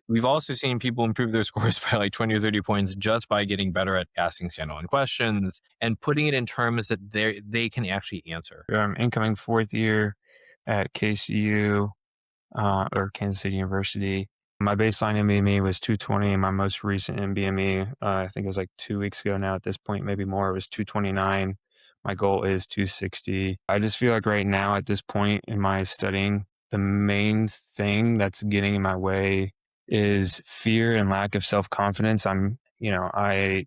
We've also seen people improve their scores by like 20 or 30 points just by getting better at asking standalone questions and putting it in terms that they can actually answer. I'm incoming fourth year at KCU or Kansas City University. My baseline NBME was 220. My most recent NBME, I think it was like 2 weeks ago now at this point, maybe more, it was 229. My goal is 260. I just feel like right now at this point in my studying, the main thing that's getting in my way is fear and lack of self-confidence. I'm kind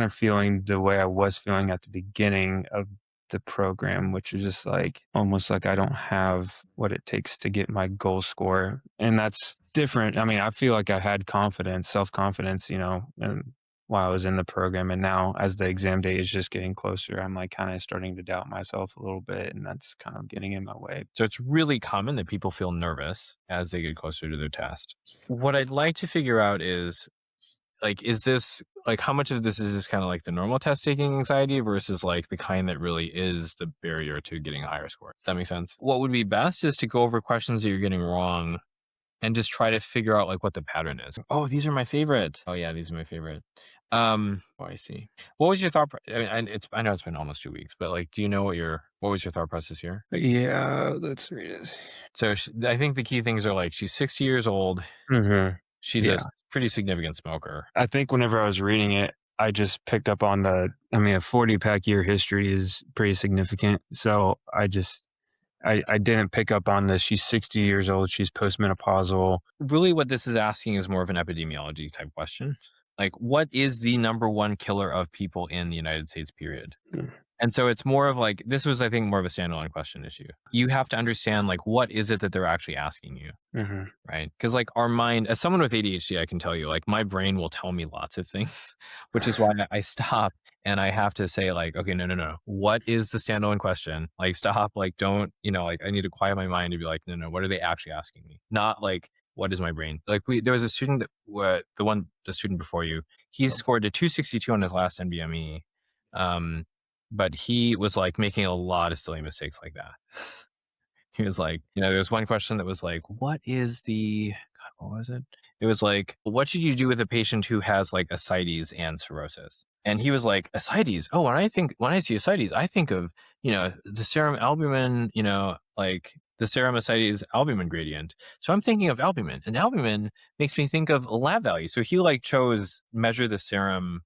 of feeling the way I was feeling at the beginning of the program, which is just like almost like I don't have what it takes to get my goal score. And that's different. I mean, I feel like I had confidence, self-confidence, and while I was in the program. And now as the exam day is just getting closer, I'm like kind of starting to doubt myself a little bit. And that's kind of getting in my way. So it's really common that people feel nervous as they get closer to their test. What I'd like to figure out is this like how much of this is just kind of like the normal test taking anxiety versus like the kind that really is the barrier to getting a higher score? Does that make sense? What would be best is to go over questions that you're getting wrong and just try to figure out like what the pattern is. Oh, these are my favorite. Oh yeah, these are my favorite. I see. What was your thought? I mean, I know it's been almost 2 weeks, but like, do you know what was your thought process here? Yeah, let's read this. So I think the key things are like, she's 60 years old. Mm-hmm. She's Yeah. a pretty significant smoker. I think whenever I was reading it, I just picked up on a 40-pack year history is pretty significant. So I didn't pick up on this. She's 60 years old. She's postmenopausal. Really what this is asking is more of an epidemiology type question. Like, what is the number one killer of people in the United States, period? And so it's more of like, this was, I think, more of a standalone question issue. You have to understand, like, what is it that they're actually asking you, right? Because like our mind, as someone with ADHD, I can tell you, like my brain will tell me lots of things, which is why I stop and I have to say like, okay, no. What is the standalone question? Like stop, like don't, like I need to quiet my mind to be like, no, what are they actually asking me? Not like, what is my brain? Like there was a student the student before you, he scored a 262 on his last NBME. But he was like making a lot of silly mistakes like that. He was like, there was one question that was like, what was it? It was like, what should you do with a patient who has like ascites and cirrhosis? And he was like, ascites? Oh, when I see ascites, I think of, the serum albumin, like the serum ascites albumin gradient. So I'm thinking of albumin, and albumin makes me think of lab value. So he like chose measure the serum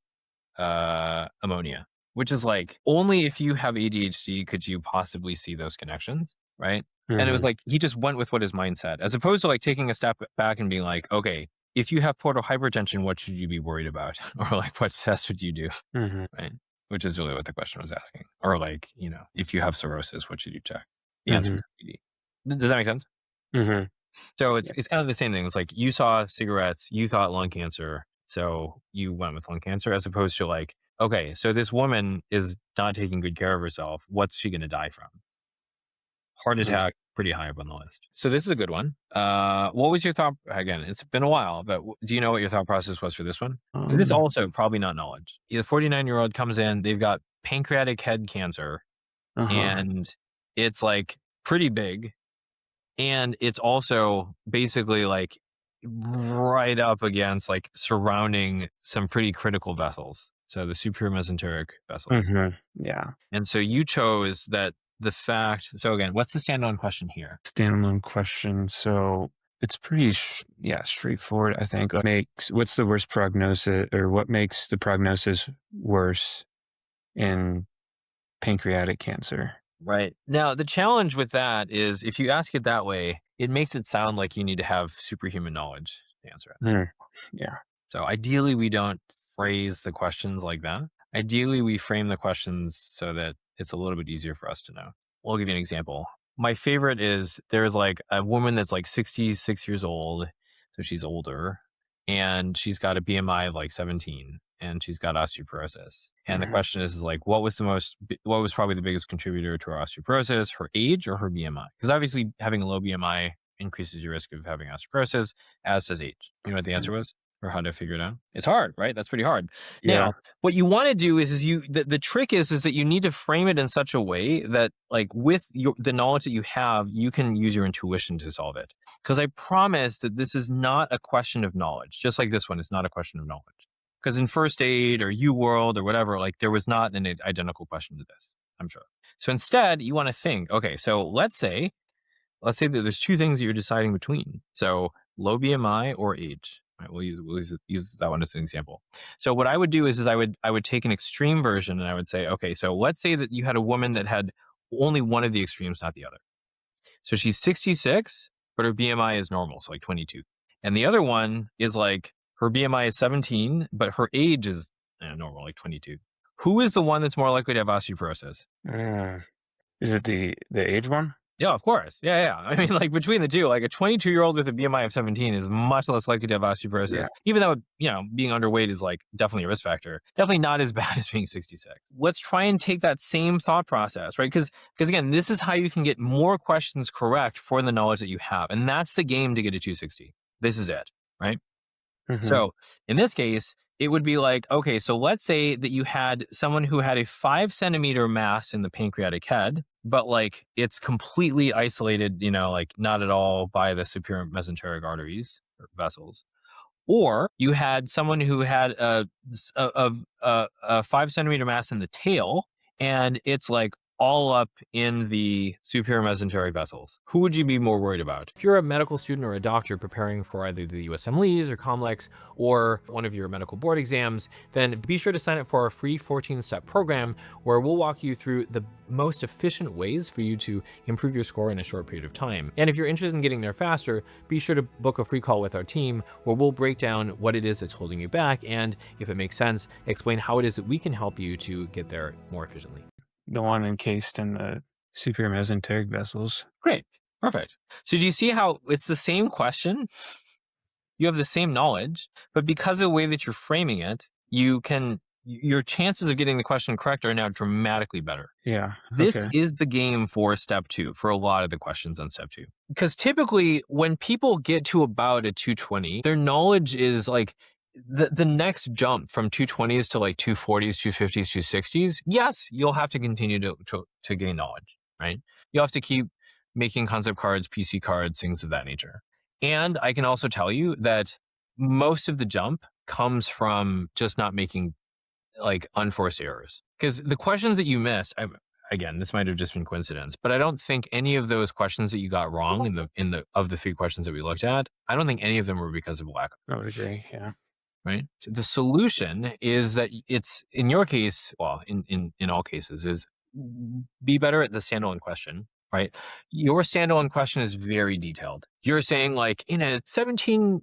ammonia, which is like, only if you have ADHD could you possibly see those connections, right? And it was like, he just went with what his mind said, as opposed to like taking a step back and being like, okay, if you have portal hypertension, what should you be worried about? Or like, what test would you do? Right? Which is really what the question was asking. Or like, if you have cirrhosis, what should you check? The answer is PD. Does that make sense? So it's kind of the same thing. It's like, you saw cigarettes, you thought lung cancer, so you went with lung cancer, as opposed to like, okay, so this woman is not taking good care of herself. What's she going to die from? Heart attack, pretty high up on the list. So this is a good one. What was your thought? Again, it's been a while, but do you know what your thought process was for this one? This is also probably not knowledge. The 49-year-old comes in, they've got pancreatic head cancer, and it's like pretty big. And it's also basically like right up against like surrounding some pretty critical vessels. So the superior mesenteric vessels. Yeah. And so you chose that so again, what's the standalone question here? Standalone question. So it's pretty, straightforward, I think. What's the worst prognosis, or what makes the prognosis worse in pancreatic cancer? Right. Now, the challenge with that is if you ask it that way, it makes it sound like you need to have superhuman knowledge to answer it. Yeah. So ideally, we don't phrase the questions like that. Ideally, we frame the questions so that it's a little bit easier for us to know. I'll give you an example. My favorite is there's like a woman that's like 66 years old, so she's older, and she's got a BMI of like 17, and she's got osteoporosis. And the question is like, what was probably the biggest contributor to her osteoporosis, her age or her BMI? Because obviously having a low BMI increases your risk of having osteoporosis, as does age. You know what the answer was? or how to figure it out. It's hard, right? That's pretty hard. Yeah. Now, what you want to do is the trick is that you need to frame it in such a way that like with the knowledge that you have, you can use your intuition to solve it. Because I promise that this is not a question of knowledge. Just like this one is not a question of knowledge. Because in first aid or UWorld or whatever, like there was not an identical question to this, I'm sure. So instead, you want to think, okay, so let's say that there's two things that you're deciding between. So low BMI or age. Right, we'll use that one as an example. So what I would do is I would take an extreme version and I would say, okay, so let's say that you had a woman that had only one of the extremes, not the other. So she's 66, but her BMI is normal, so like 22. And the other one is like her BMI is 17, but her age is normal, like 22. Who is the one that's more likely to have osteoporosis? Is it the age one? Yeah, of course. Yeah. I mean, like between the two, like a 22-year-old with a BMI of 17 is much less likely to have osteoporosis, Yeah. even though, being underweight is like definitely a risk factor. Definitely not as bad as being 66. Let's try and take that same thought process, right? Because again, this is how you can get more questions correct for the knowledge that you have. And that's the game to get a 260. This is it, right? Mm-hmm. So in this case, it would be like, okay, so let's say that you had someone who had a 5 centimeter mass in the pancreatic head, but like it's completely isolated, like not at all by the superior mesenteric arteries or vessels. Or you had someone who had a 5 centimeter mass in the tail, and it's like all up in the superior mesenteric vessels. Who would you be more worried about? If you're a medical student or a doctor preparing for either the USMLEs or COMLEX or one of your medical board exams, then be sure to sign up for our free 14-step program where we'll walk you through the most efficient ways for you to improve your score in a short period of time. And if you're interested in getting there faster, be sure to book a free call with our team where we'll break down what it is that's holding you back and, if it makes sense, explain how it is that we can help you to get there more efficiently. The one encased in the superior mesenteric vessels. Great. Perfect. So do you see how it's the same question? You have the same knowledge, but because of the way that you're framing it, your chances of getting the question correct are now dramatically better. Yeah. This Okay. is the game for step 2 for a lot of the questions on step 2. Because typically when people get to about a 220, their knowledge is like the next jump from 220s to like 240s, 250s, 260s. Yes, you'll have to continue to gain knowledge, right? You'll have to keep making concept cards, PC cards, things of that nature. And I can also tell you that most of the jump comes from just not making like unforced errors. Because the questions that you missed, again, this might have just been coincidence, but I don't think any of those questions that you got wrong in the of the 3 questions that we looked at, I don't think any of them were because of lack. I would agree. Yeah. Right. So the solution is that it's in your case, well, in all cases, is be better at the standalone question. Right. Your standalone question is very detailed. You're saying like in a 17,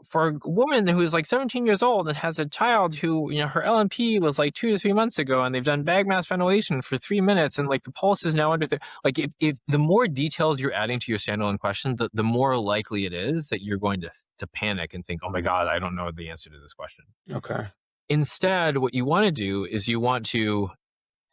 for a woman who's like 17 years old and has a child who, her LNP was like 2 to 3 months ago and they've done bag mass ventilation for 3 minutes and like the pulse is now under like if the more details you're adding to your standalone question, the more likely it is that you're going to panic and think, oh my God, I don't know the answer to this question. Okay. Instead, what you want to do is you want to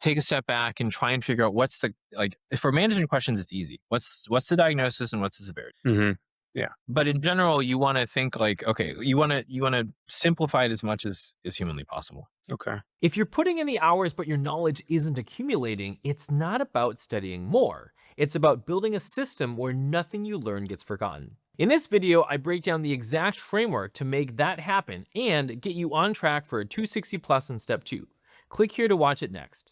take a step back and try and figure out what's the, like, for management questions, it's easy. What's the diagnosis and what's the severity? Mm-hmm. Yeah. But in general, you want to think like, okay, you want to simplify it as much as humanly possible. Okay. If you're putting in the hours but your knowledge isn't accumulating, it's not about studying more. It's about building a system where nothing you learn gets forgotten. In this video, I break down the exact framework to make that happen and get you on track for a 260 plus in step 2. Click here to watch it next.